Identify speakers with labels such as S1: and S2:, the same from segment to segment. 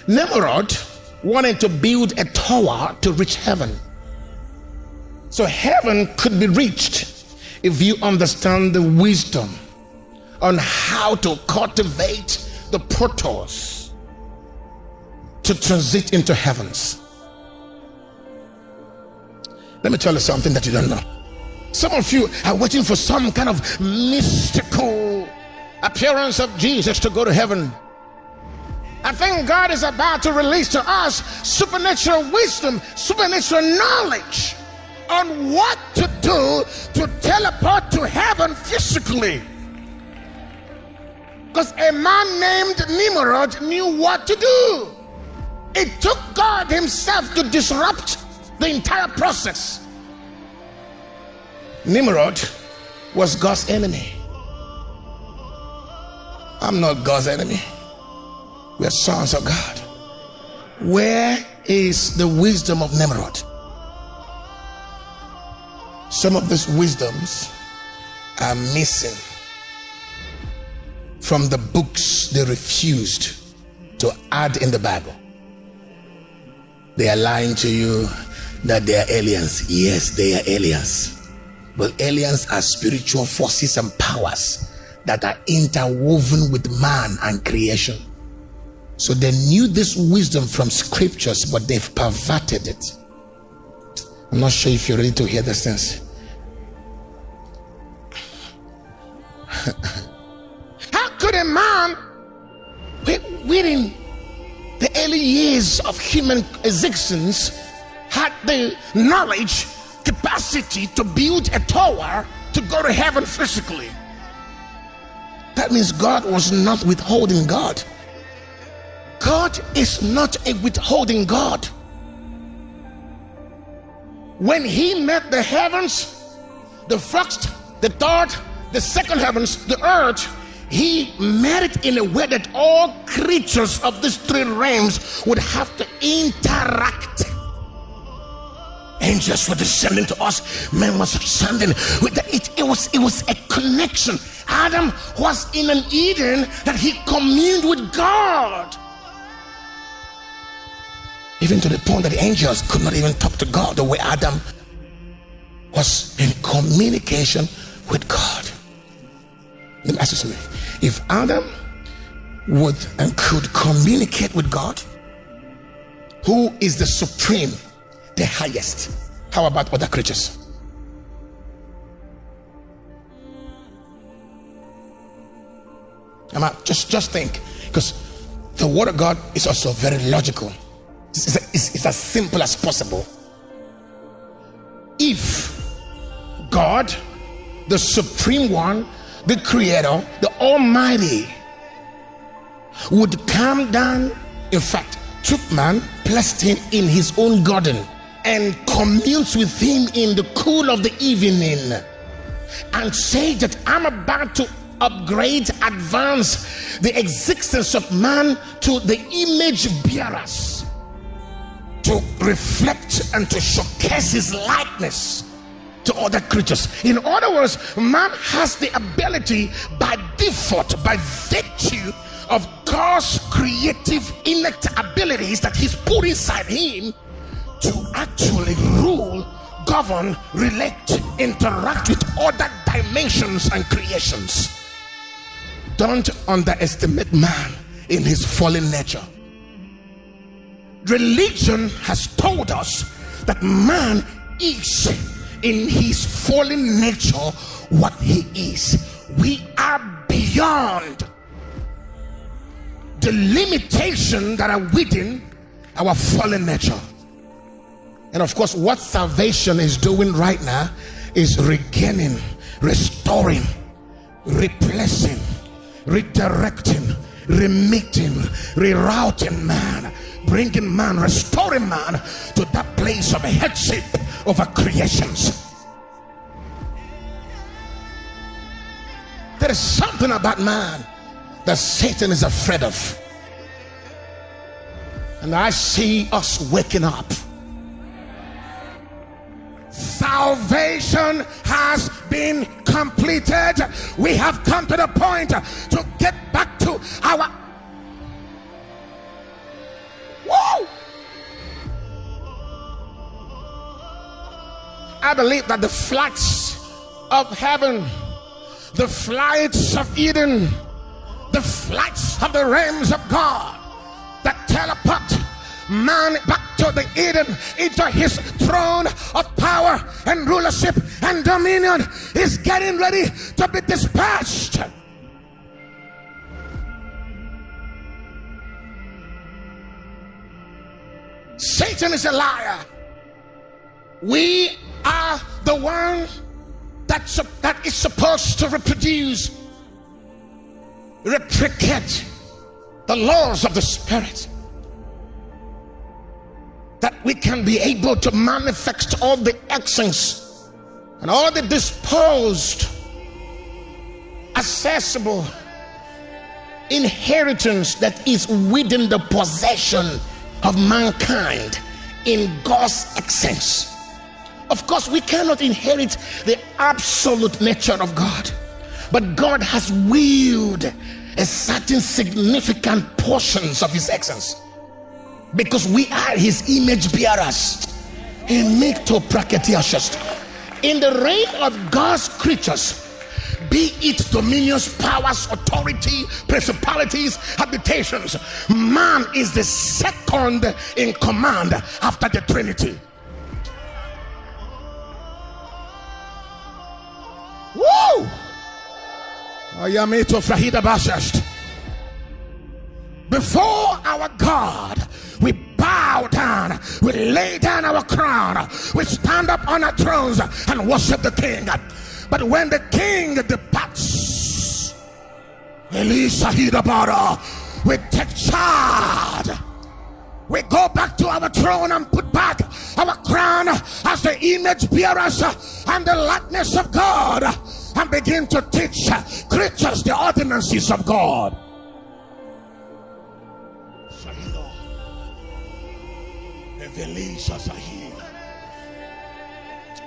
S1: Nimrod wanted to build a tower to reach heaven. So heaven could be reached if you understand the wisdom on how to cultivate the portals to transit into heavens. Let me tell you something that you don't know. Some of you are waiting for some kind of mystical appearance of Jesus to go to heaven. I think God is about to release to us supernatural wisdom, supernatural knowledge on what to do to teleport to heaven physically. Because a man named Nimrod knew what to do. It took God himself to disrupt the entire process. Nimrod was God's enemy. I'm not God's enemy. We are sons of God. Where is the wisdom of Nimrod? Some of these wisdoms are missing from the books they refused to add in the Bible. They are lying to you that they are aliens. Yes, they are aliens. But aliens are spiritual forces and powers that are interwoven with man and creation. So they knew this wisdom from scriptures, but they've perverted it. I'm not sure if you're ready to hear this things. How could a man within the early years of human existence had the knowledge, capacity to build a tower to go to heaven physically? That means God was not withholding God. God is not a withholding God. When he made the heavens, the first, the third, the second heavens, the earth, he made it in a way that all creatures of these three realms would have to interact. Angels were descending to us, men was ascending with it. It was a connection. Adam was in an Eden that he communed with God, even to the point that the angels could not even talk to God the way Adam was in communication with God. Let me ask you something. If Adam would and could communicate with God, who is the supreme, the highest, how about other creatures? Just think, because the word of God is also very logical. It's as simple as possible. If God, the supreme one, the creator, the almighty, would come down, in fact took man, placed him in his own garden and communes with him in the cool of the evening, and say that I'm about to upgrade, advance the existence of man to the image bearers, to reflect and to showcase his likeness to other creatures. In other words, man has the ability by default, by virtue of God's creative innate abilities that he's put inside him, to actually rule, govern, relate, interact with other dimensions and creations. Don't underestimate man in his fallen nature. Religion has told us that man is in his fallen nature what he is. We are beyond the limitation that are within our fallen nature. And of course, what salvation is doing right now is regaining, restoring, replacing, redirecting, remitting, rerouting man, bringing man, restoring man to that place of headship over creations. There is something about man that Satan is afraid of. And I see us waking up. Salvation has been completed. We have come to the point to get back to our I believe that the flights of heaven, the flights of Eden, the flights of the realms of God that teleport man back to the Eden, into his throne of power and rulership and dominion, is getting ready to be dispatched. Satan is a liar. We are the one that is supposed to reproduce, replicate the laws of the Spirit, that we can be able to manifest all the essence and all the disposed, accessible inheritance that is within the possession of mankind in God's essence. Of course, we cannot inherit the absolute nature of God, but God has willed a certain significant portions of his essence, because we are his image bearers. In the reign of God's creatures, be it dominions, powers, authority, principalities, habitations, man is the second in command after the Trinity. Woo! Before our God, we bow down, we lay down our crown, we stand up on our thrones and worship the King. But when the King departs, we take charge. We go back to our throne and put back our crown as the image bearers and the likeness of God, and begin to teach creatures the ordinances of God.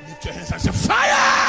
S1: Lift your hands and say, fire!